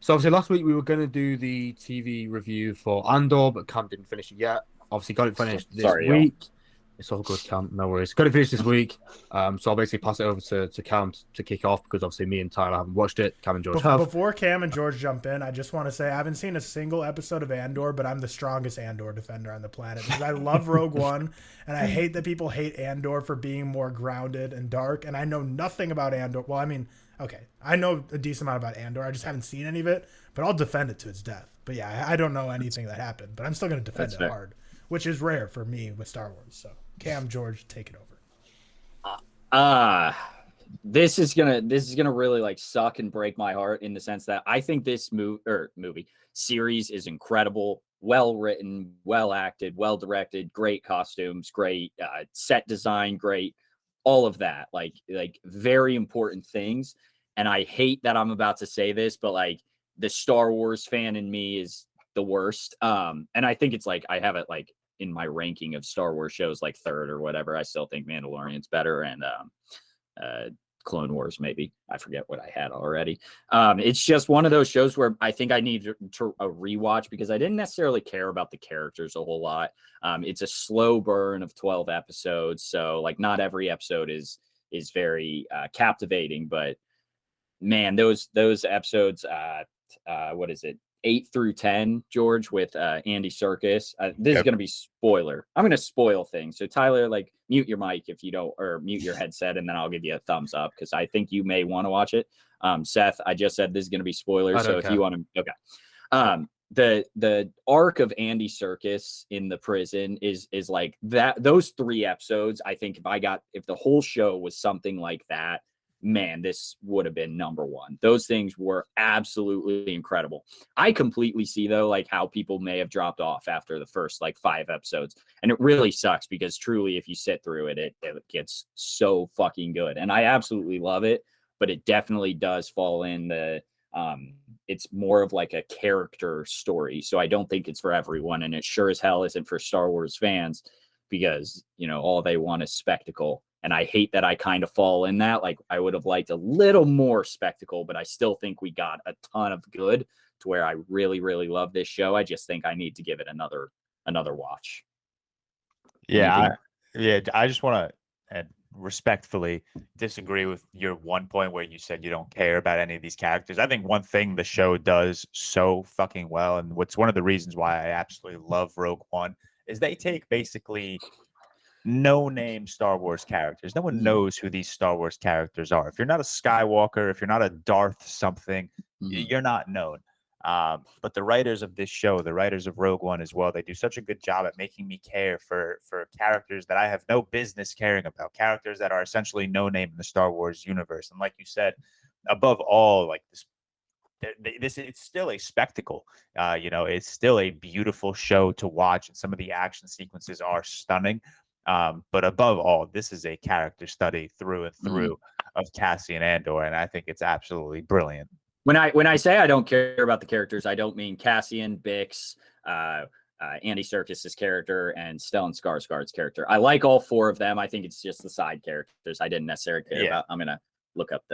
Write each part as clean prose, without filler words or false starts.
So obviously last week we were going to do the TV review for Andor, but Cam didn't finish it yet. Obviously got it finished this Sorry, y'all. week. It's all good, Cam. No worries. Got it finished this week. So I'll basically pass it over to Cam to kick off because obviously me and Tyler haven't watched it. Cam and George have. Before Cam and George jump in, I just want to say I haven't seen a single episode of Andor, but I'm the strongest Andor defender on the planet because I love Rogue One, and I hate that people hate Andor for being more grounded and dark. And I know nothing about Andor. Well, I mean, okay, I know a decent amount about Andor. I just haven't seen any of it, but I'll defend it to its death. But yeah, I don't know anything that happened, but I'm still going to defend it hard, which is rare for me with Star Wars. So Cam, George, take it over. This is gonna really like suck and break my heart in the sense that I think this movie series is incredible, well written, well acted, well directed, great costumes, great set design, great all of that, like very important things. And I hate that I'm about to say this, but like the Star Wars fan in me is the worst. And I think it's like I have it like in my ranking of Star Wars shows like third or whatever. I still think Mandalorian's better, and Clone Wars maybe. I forget what I had already. It's just one of those shows where I think I need to a rewatch because I didn't necessarily care about the characters a whole lot. It's a slow burn of 12 episodes, so like not every episode is very captivating, but man, those episodes, what is it? 8 through 10, George, with Andy Serkis. This is going to be spoiler. I'm going to spoil things. So Tyler, like mute your mic if you don't, or mute your headset, and then I'll give you a thumbs up because I think you may want to watch it. Seth, I just said this is going to be spoilers. So if you want to, okay. The arc of Andy Serkis in the prison is like that. Those 3 episodes, I think if the whole show was something like that, man, this would have been number one. Those things were absolutely incredible. I completely see though, like how people may have dropped off after the first like 5 episodes. And it really sucks because truly, if you sit through it, it gets so fucking good. And I absolutely love it, but it definitely does fall in the, it's more of like a character story. So I don't think it's for everyone. And it sure as hell isn't for Star Wars fans because, you know, all they want is spectacle. And I hate that I kind of fall in that. Like I would have liked a little more spectacle, but I still think we got a ton of good to where I really, really love this show. I just think I need to give it another watch. Yeah. I just want to respectfully disagree with your one point where you said you don't care about any of these characters. I think one thing the show does so fucking well, and what's one of the reasons why I absolutely love Rogue One, is they take basically no-name Star Wars characters. No one knows who these Star Wars characters are. If you're not a Skywalker, if you're not a Darth something, you're not known. But the writers of this show, the writers of Rogue One as well, they do such a good job at making me care for characters that I have no business caring about, characters that are essentially no-name in the Star Wars universe. And like you said, above all, like this it's still a spectacle. It's still a beautiful show to watch, and some of the action sequences are stunning. But above all, this is a character study through and through of Cassian Andor, and I think it's absolutely brilliant. When I say I don't care about the characters, I don't mean Cassian, Bix, Andy Serkis's character, and Stellan Skarsgård's character. I like all 4 of them. I think it's just the side characters I didn't necessarily care about. I'm gonna look up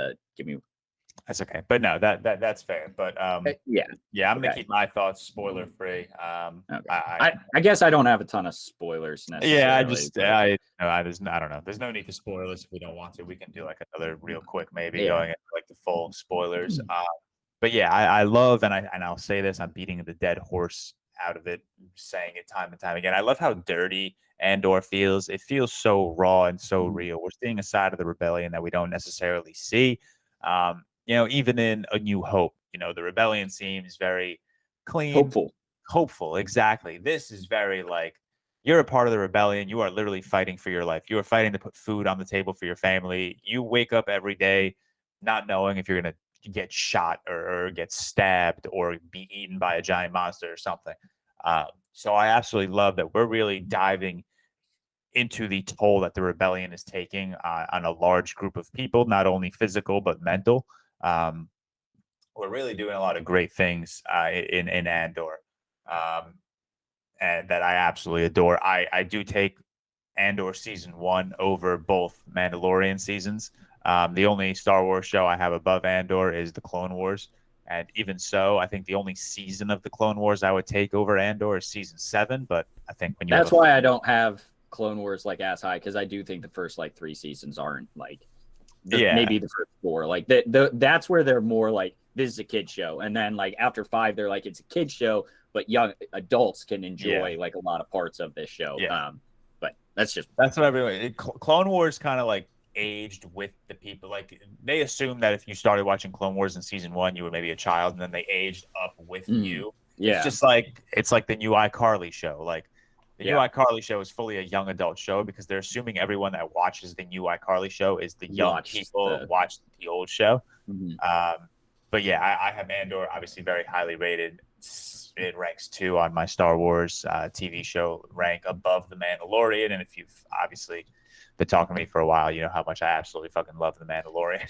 That's okay, but no, that's fair. But I'm gonna keep my thoughts spoiler free. I guess I don't have a ton of spoilers necessarily. I don't know. There's no need to spoil this if we don't want to. We can do like another real quick, maybe going into like the full spoilers. But yeah, I love, and I'll say this, I'm beating the dead horse out of it, saying it time and time again. I love how dirty Andor feels. It feels so raw and so real. We're seeing a side of the rebellion that we don't necessarily see. Even in A New Hope, the rebellion seems very clean. Hopeful, exactly. This is very like, you're a part of the rebellion. You are literally fighting for your life. You are fighting to put food on the table for your family. You wake up every day not knowing if you're going to get shot or get stabbed or be eaten by a giant monster or something. So I absolutely love that we're really diving into the toll that the rebellion is taking on a large group of people, not only physical, but mental. We're really doing a lot of great things in Andor, and that I absolutely adore. I do take Andor season 1 over both Mandalorian seasons. The only Star Wars show I have above Andor is the Clone Wars. And even so, I think the only season of the Clone Wars I would take over Andor is season 7. But I think when you that's why I don't have Clone Wars like as high, because I do think the first like 3 seasons aren't like maybe the first 4. Like that's where they're more like this is a kid show, and then like after 5 they're like it's a kid show, but young adults can enjoy like a lot of parts of this show. But that's what everyone. Clone Wars kind of like aged with the people. Like they assume that if you started watching Clone Wars in season 1, you were maybe a child, and then they aged up with you. Yeah, it's just like the new iCarly show. Like the new iCarly show is fully a young adult show because they're assuming everyone that watches the new iCarly show is the young people who watched the old show. But yeah, I have Andor obviously very highly rated. It ranks 2 on my Star Wars TV show rank, above The Mandalorian. And if you've obviously been talking to me for a while, you know how much I absolutely fucking love The Mandalorian.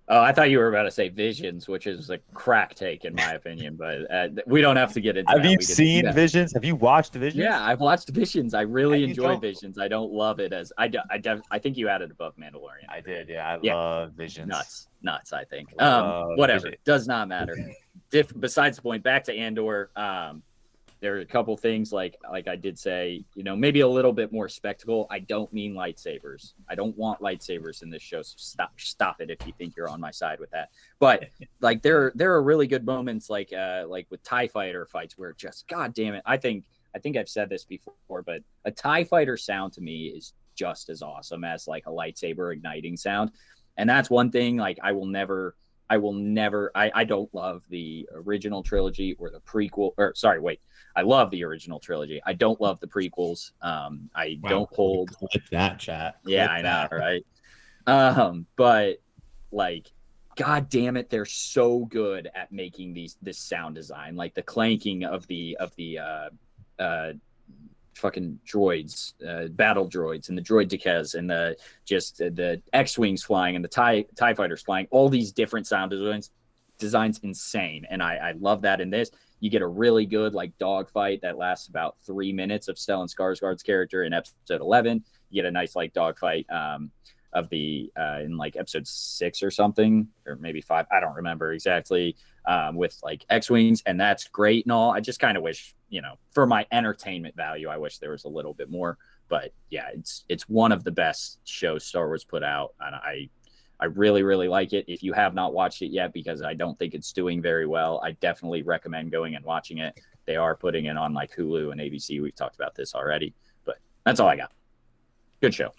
Oh, I thought you were about to say Visions, which is a crack take in my opinion, but we don't have to get into Have you seen Visions? Have you watched Visions? Yeah, I've watched Visions. I really enjoy Visions. I don't love it as I think you had it above Mandalorian. I did, yeah. I love Visions. Nuts, I think. Whatever. Vision. Does not matter. Besides the point, back to Andor. There are a couple things like I did say, you know, maybe a little bit more spectacle. I don't mean lightsabers. I don't want lightsabers in this show. So stop it if you think you're on my side with that. But like there are really good moments like with TIE fighter fights where just God damn it. I think I've said this before, but a TIE fighter sound to me is just as awesome as like a lightsaber igniting sound. And that's one thing like I don't love the original trilogy or the prequel, or sorry, wait. I love the original trilogy. I don't love the prequels. Don't hold that chat. Yeah, I know, right? But like, God damn it, they're so good at making this sound design, like the clanking of the fucking droids, battle droids, and the droid decays, and the X-wings flying and the TIE fighters flying. All these different sound designs insane, and I love that in this. You get a really good like dogfight that lasts about 3 minutes of Stellan Skarsgård's character in episode 11. You get a nice like dogfight of the in like episode 6 or something, or maybe 5. I don't remember exactly. With like X-wings, and that's great and all. I just kind of wish, you know, for my entertainment value, I wish there was a little bit more. But yeah, it's one of the best shows Star Wars put out, and I really, really like it. If you have not watched it yet, because I don't think it's doing very well, I definitely recommend going and watching it. They are putting it on like Hulu and ABC. We've talked about this already, but that's all I got. Good show.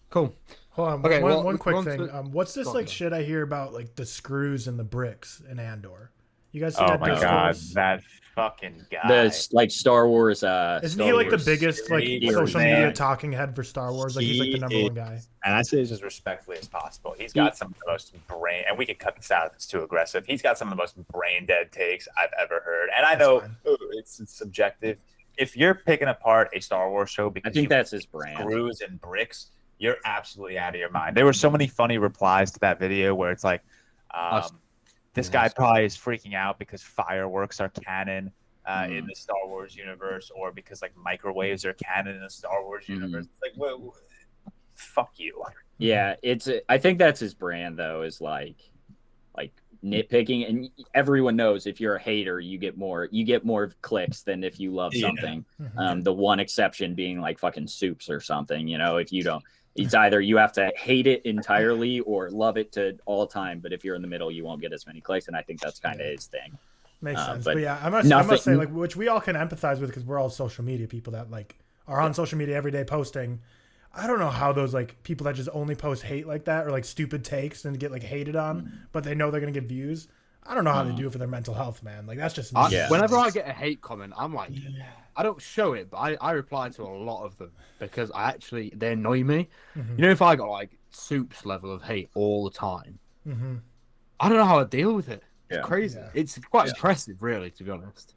Cool. Hold on. Okay, one quick thing. What's this like shit I hear about like the screws and the bricks in Andor? You guys see that? Oh my god, that fucking guy. The like Star Wars. Isn't he like the biggest like social media talking head for Star Wars? Like he's like the number one guy. And I say this as respectfully as possible. He's got some of the most and we can cut this out if it's too aggressive. He's got some of the most brain dead takes I've ever heard. And I know it's subjective. If you're picking apart a Star Wars show because I think that's his brand, screws and bricks, you're absolutely out of your mind. There were so many funny replies to that video where it's like, this guy probably is freaking out because fireworks are canon in the Star Wars universe, or because like microwaves are canon in the Star Wars universe. It's like, well, fuck you. Yeah, I think that's his brand though, is like nitpicking, and everyone knows if you're a hater, you get more clicks than if you love something. The one exception being like fucking Soups or something. You know, if you don't. It's either you have to hate it entirely or love it to all time. But if you're in the middle, you won't get as many clicks. And I think that's kind of his thing. Makes sense. But yeah, I must say, like, which we all can empathize with because we're all social media people that like are on social media every day posting. I don't know how those like people that just only post hate like that or like stupid takes and get like hated on, but they know they're going to get views. I don't know how they do it for their mental health, man. Like that's just whenever I get a hate comment, I'm like, I don't show it, but I reply to a lot of them because they annoy me. You know, if I got like Soup's level of hate all the time, I don't know how I deal with it. It's crazy. It's quite impressive, really, to be honest.